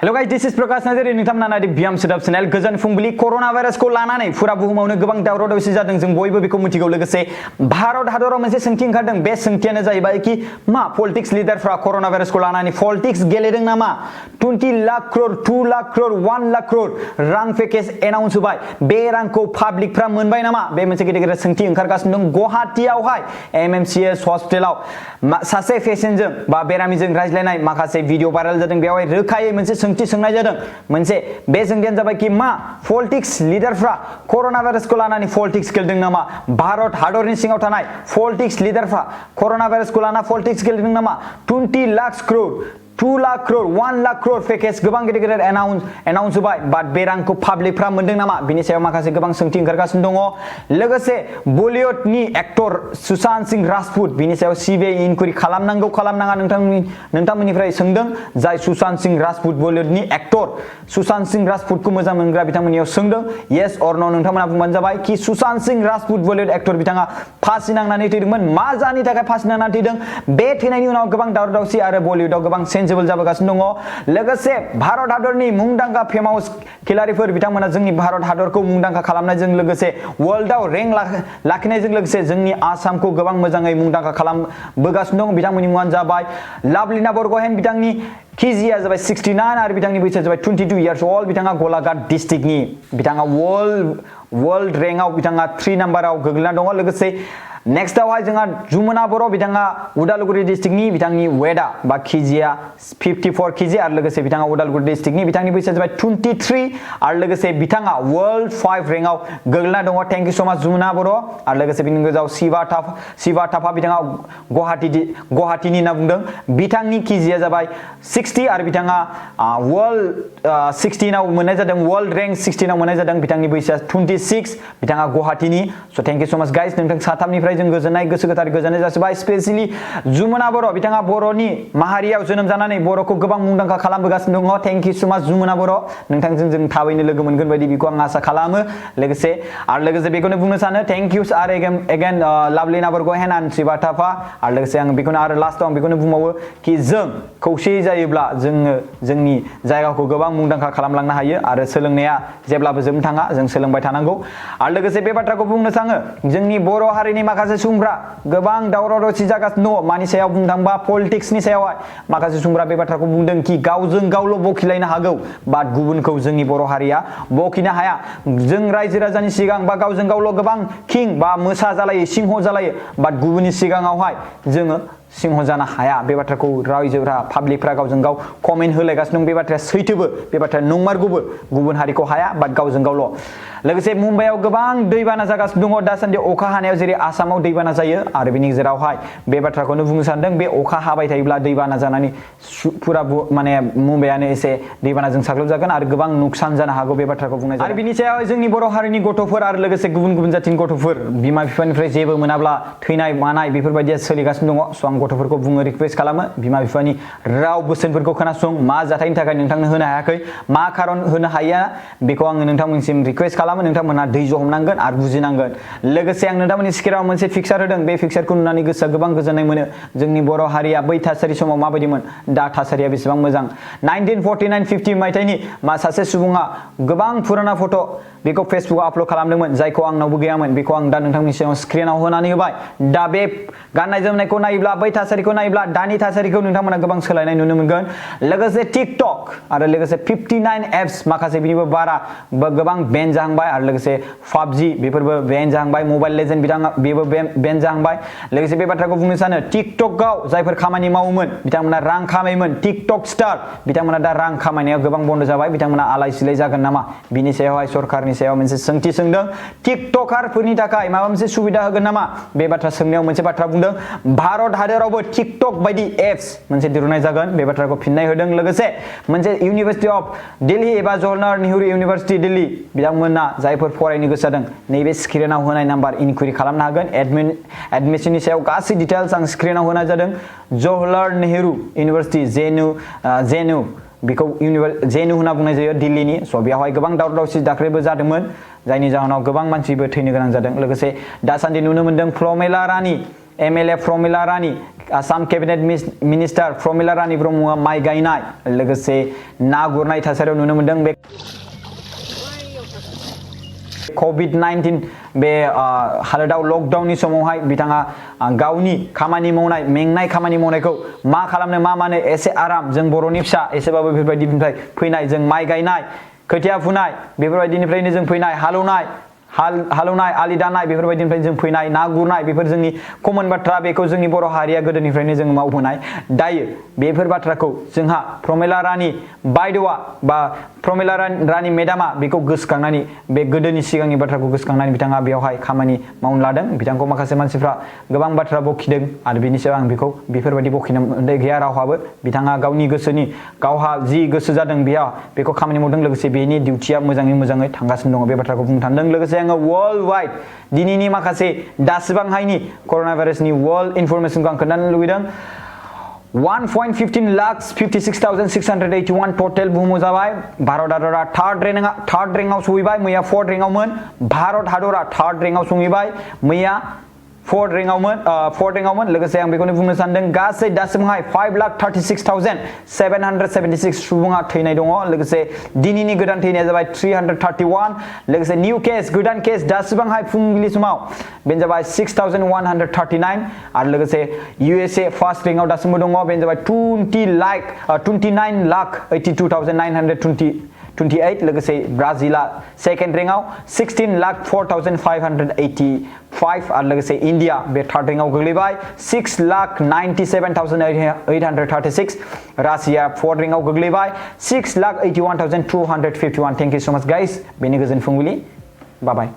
Hello guys, this is Prakash Narzary. नोंथांमोना नायदों बियाम सोदाब चेनेल गोजोन फुंबिलि कोरोना भाइरासखौ लानानै फुरा बुहुमावनो गोबां दावराव दावसि जादों जों बयबो बेखौ मिथिगौ लोगोसे भारत हादराव मोनसे सोंथि ओंखारदों बे सोंथियानो जाहैबाय कि मा पलिटिक्स लिडारफ्रा कोरोना भाइरासखौ लानानै पलिटिक्स गेलेदों नामा 20 लाख करोड़ 2 लाख करोड़ 1 लाख करोड़ रां पेकेज एनाउन्स होबाय बे रांखौ पाब्लिकफ्रा मोनबाय नामा बे मोनसे गेदेर सोंथि ओंखारगासिनो दं गुवाहाटीयावहाय एमएमसीएस हस्पिटालाव सासे पेशेन्टजों बा बेरामिजों रायज्लायनाय माखासे भिडिअ भाइराल जादों बेवहाय रोखायै मोनसे सोंथि सोंनाय जादों मोनसे बे सोंथियानो जाबाय कि मा पलिटिक्स लिडारफ्रा कोरोना भाइरासखौ लानानै पलिटिक्स गेलेदों नामा भारत हादरनि सिङाव थानाय पलिटिक्स लिडारफ्रा कोरोना भाइरासखौ लाना पलिटिक्स गेलेदों नामा 20 लाख करोड़ 2 लाख करोड़ 1 लाख करोड़ पेकेज गोबां गेदेर एनाउन्स होबाय बाट बे रांखौ पाब्लिकफ्रा मोनदों नामा बिनि सायाव माखासे गोबां सोंथि ओंखारगासिनो दङ लोगोसे बलिउडनि एक्टर सुशांत सिंह राजपूत बिनि सायाव सीबीआई इनक्वायरि खालामनांगौ खालामनाङा नोंथांमोननिफ्राय सोंदों जाय सुशांत सिंह राजपूत बलिउडनि एक्टर सुशांत सिंह राजपूतखौ मोजां मोनग्रा बिथांमोननियाव सोंदों येस अर नो नोंथांमोना बुंबानो जाबाय कि सुशांत सिंह राजपूत बलिउड एक्टर बिथाङा फासि नांनानै थैदोंमोन मा जाहोननि थाखाय फासि नांनानै थैदों बे थैनायनि उनाव गोबां दावराव दावसि आरो बलिउडआव गोबां जाबोगासिनो दङ लोगोसे भारत हादरनि मुंदांखा फेमास खिलाड़िफोर बिथांमोना जोंनि भारत हादरखौ मुंदांखा खालामनायजों लोगोसे वर्ल्डआव रेंक लाखिनायजों लोगोसे जोंनि आसामखौ गोबां मोजाङै मुंदांखा खालामबोगासिनो दं बिथांमोननि मुङानो जाबाय लाभलिना बरग'हेन बिथांनि केजिआ जाबाय 69 आरो बिथांनि बैसोआ जाबाय 22 इयार्स अल्ड बिथाङा गलाघाट डिस्ट्रिक्टनि बिथाङा वर्ल्ड रेंकआव बिथाङा 3 नाम्बाराव गोग्लैना दङ लोगोसे नेक्स्टआवहाय जोंहा जुमुना बर' बिथाङा उदालगुरि डिस्ट्रिक्टनि बिथांनि वेटआ बा केजिआ 54 केजि आरो लोगोसे बिथाङा उदालगुरि डिस्ट्रिक्टनि बिथांनि बैसोआ जाबाय 23 आरो लोगोसे बिथाङा वर्ल्ड 5 रेंकआव गोग्लैना दङ थेंक इउ सो माच जुमुना बर' आरो लोगोसे बिनि गेजेराव शिवा थापा बिथाङा गुवाहाटीनि होनना बुंदों बिथांनि केजिआ जाबाय 60 आरो बिथाङा वर्ल्ड 16आव मोननाय जादों वर्ल्ड रेंक 16आव मोननाय जादों बिथांनि बैसोआ 26 बिथाङा गुवाहाटीनि स थेंक इउ सो माच गाइस नोंथां साथामनिफ्राय जों गोजोननाय गोसो गोथार गोजोननाय जासिबाय स्पेशली जुमुना बर' बिथाङा बर'नि माहारियाव जोनोम जानानै बर'खौ गोबां मुंदांखा खालामबोगासिनो दङ थेंक इउ सो माच जुमुना बर' नोंथांजों जों थाबैनो लोगो मोनगोन बायदि बेखौ आं आसा खालामो लोगोसे बेखौनो बुंनो सानो थेंक इउ आरो एगेन लाभलिना बरग'हेन एन्ड शिवा थापा आरो लोगोसे आं बेखौनो आरो लास्टआव आं बेखौनो बुंबावो कि जों खौसेयै जायोब्ला जोङो जोंनि जायगाखौ गोबां मुंदांखा खालामलांनो हायो आरो सोलोंनाया जेब्लाबो जोबनो थाङा जों सोलोंबाय थानांगौ आरो लोगोसे बे बाथ्राखौ बुंनो सानो जोंनि बर' हारिनि माखासे सुबुंफ्रा गोबां दावराव दावसि जागासिनो दङ मानि सायाव बुंनो थाङोबा पलिटिक्सनि सायावहाय माखासे सुबुंफ्रा बे बाथ्राखौ बुंदों कि गावजों गावल' बखिलायनो हागौ बाट गुबुनखौ जोंनि बर' हारिया बखिनो हाया जों रायजो राजानि सिगां बा गावजों गावल' गोबां किं बा मोसा जालायो सिंह जालायो बाट गुबुननि सिगाङावहाय जोङो सिंह जानो हाया बे बाथ्राखौ रायजोफ्रा पाब्लिकफ्रा गावजों गाव कमेन्ट होलायगासिनो दं बे बाथ्राया सैथोबो बे बाथ्राया नंमारगौबो गुबुन हारिखौ हाया बाट गावजों गावल' लोगोसे मुम्बाइआव गोबां दैबाना जागासिनो दङ दासान्दि अखा हानायाव जेरै आसामाव दैबाना जायो आरो बेनि गेजेरावहाय बे बाथ्राखौनो बुंनो सानदों बे अखा हाबाय थायोब्ला दैबाना जानानै पुरा माने मुम्बाइआनो एसे दैबानाजों साग्लोबजागोन आरो गोबां नुकसान जानो हागौ बे बाथ्राखौ बुंनाय जायो आरो बिनि सायाव जोंनि बर' हारिनि गथ'फोर आरो लोगोसे गुबुन गुबुन जाथिनि गथ'फोर बिमा बिफानिफ्राय जेबो मोनाब्ला थैनाय मानाय बेफोरबायदिया सोलिगासिनो दङ स' आं गथ'फोरखौ बुङो रिक्वेस्ट खालामो बिमा बिफानि राव बोसोनफोरखौ खोनासं मा जाथायनि थाखाय नोंथांनो होनो हायाखै मा खारन होनो हाया बेखौ आङो नोंथांमोननिसिम रिक्वेस्ट खालामो नोंथांमोना धैर्य हमनांगोन आरो बुजिनांगोन लोगोसे आं नोंथांमोननि सिकेराव मोनसे फिक्सार होदों बे फिक्सारखौ नुनानै गोसोआ गोबां गोजोननाय मोनो जोंनि बर' हारिया बै थासारि समाव माबायदिमोन दा थासारिया बेसेबां मोजां 1949-50 मायथाइनि सासे सुबुङा गोबां पुराना फट' बेखौ फेसबुकआव आपल'ड खालामदोंमोन जायखौ आंनावबो गैयामोन बेखौ आं दा नोंथांनि सिगाङाव स्क्रिनाव होनानै होबाय दा बे गाननाय जोमनायखौ नायोब्ला बै थासारिखौ नायोब्ला दानि थासारिखौ नोंथांमोना गोबां सोलायनाय नुनो मोनगोन लोगोसे टिकटक आरो लोगोसे 59 एप्स माखासे बिनिबो बारा गोबां बेन जाहांबाय आरो लोगोसे PUBG बेफोरबो बेन जाहांबाय मबाइल लेजेन्ड बेबो बेन जाहांबाय लोगोसे बे बाथ्राखौ बुंनो सानो टिकटकआव जायफोर खामानि मावोमोन बिथांमोना रां खामायोमोन टिकटक स्टार बिथांमोना दा रां खामायनायाव गोबां बन्द जाबाय बिथांमोना आलाय सिलाय जागोन नामा बिनि सायावहाय सरकारनि सायाव मोनसे सोंथि सोंदों टिकटकारफोरनि थाखाय माबा मोनसे सुबिदा होगोन नामा बे बाथ्रा सोंनायाव मोनसे बाथ्रा बुंदों भारत हादरावबो टिकटक बायदि एप्स मोनसे दिहुननाय जागोन बे बाथ्राखौ फिननाय होदों लोगोसे मोनसे इउनिभारसिटि अफ दिल्ली एबा जवाहरलाल नेहरू इउनिभारसिटि दिल्ली बिथांमोना जायफोर फरायनो गोसो जादों नैबे स्क्रिनाव होनाय नाम्बार इनकुइरि खालामनो हागोन एडमिसननि सायाव गासै डिटेल्स आं स्क्रिनाव होनाय जादों जवाहरलाल नेहरू इउनिभारसिटि जेएनइउ बेखौ जेएनइउ होनना बुंनाय जायो दिल्लीनि स' बेवहाय गोबां दावराव दावसि दाख्लैबो जादोंमोन जायनि जाहोनाव गोबां मानसिबो थैनो गोनां जादों लोगोसे दासान्दि नुनो मोनदों प्रमेला रानी MLA प्रमिला रानी आसाम कैबिनेट मिनिस्टार प्रमिला रानी ब्रह्मआ माइ गायनाय लोगोसे ना गुरनाय थासारियाव नुनो मोनदों बे COVID-19 बे हालोदाव लकडाउननि समावहाय बिथाङा गावनि खामानि मावनाय मेंनाय खामानि मावनायखौ मा खालामनो मा मानो एसे आराम जों बर'नि फिसा एसेबाबो बेफोरबायदिनिफ्राय फैनाय जों माइ गायनाय खोथिया फुनाय बेफोरबायदिनिफ्रायनो जों फैनाय हालौनाय आलि दाननाय बेफोरबायदिनिफ्राय जों फैनाय ना गुरनाय बेफोर जोंनि कमन बाथ्रा बेखौ जोंनि बर' हारिया गोदोनिफ्रायनो जों मावबोनाय दायो बेफोर बाथ्राखौ जोंहा प्रमिला रानी बायद'आ बा प्रमिला रानी मेडामा बेखौ गोसोखांनानै बे गोदोनि सिगांनि बाथ्राखौ गोसोखांनानै बिथाङा बेयावहाय खामानि मावनो लादों बिथांखौ माखासे मानसिफ्रा गोबां बाथ्रा बखिदों आरो बेनि सायाव आं बेखौ बेफोरबायदि बखिनो मोननाय गैया रावहाबो बिथाङा गावनि गोसोनि गावहा जि गोसो जादों बेयाव बेखौ खामानि मावदों लोगोसे बेनि डिउटिया मोजाङै थांगासिनो दङ बे बाथ्राखौ बुंनो सानदों लोगोसे आङो वर्ल्ड वाइड दिनैनि माखासे दासिबांहायनि कर'ना भाइरासनि वर्ल्ड इनफरमेशनखौ आं खोन्थानो लुबैदों 1.15 lakhs 56,681 टटेल बुहुमाव जाबाय भारत हादरा थार्ड रेंकआव सहैबाय मैया फोर्थ रेंकआवमोन भारत हादरा थार्ड रेंकआव सहैबाय मैया फोर्थ रेंकआवमोन लोगोसे आं बेखौनो बुंनो सानदों गासै दासिमहाय 5,36,776 सुबुङा थैनाय दङ लोगोसे दिनैनि गोदान थैनाया जाबाय 331 लोगोसे निउ केस गोदान केस दासिमहाय फुंबिलि समाव बेनो जाबाय 6,139 आरो लोगोसे USA फार्स्ट रेंकआव दासिमबो दङ बेनो जाबाय 29,82,928 लोगोसे ब्राजिला सेकेन्ड रेंकआव 16,04,585 आरो लोगोसे इंडिया बे थार्ड रेंकआव गोग्लैबाय 6,97,836 रासिया फोर्थ रेंकआव गोग्लैबाय 6,81,251 thank you so much guys बेनि गोजोन फुंबिलि बाय बाय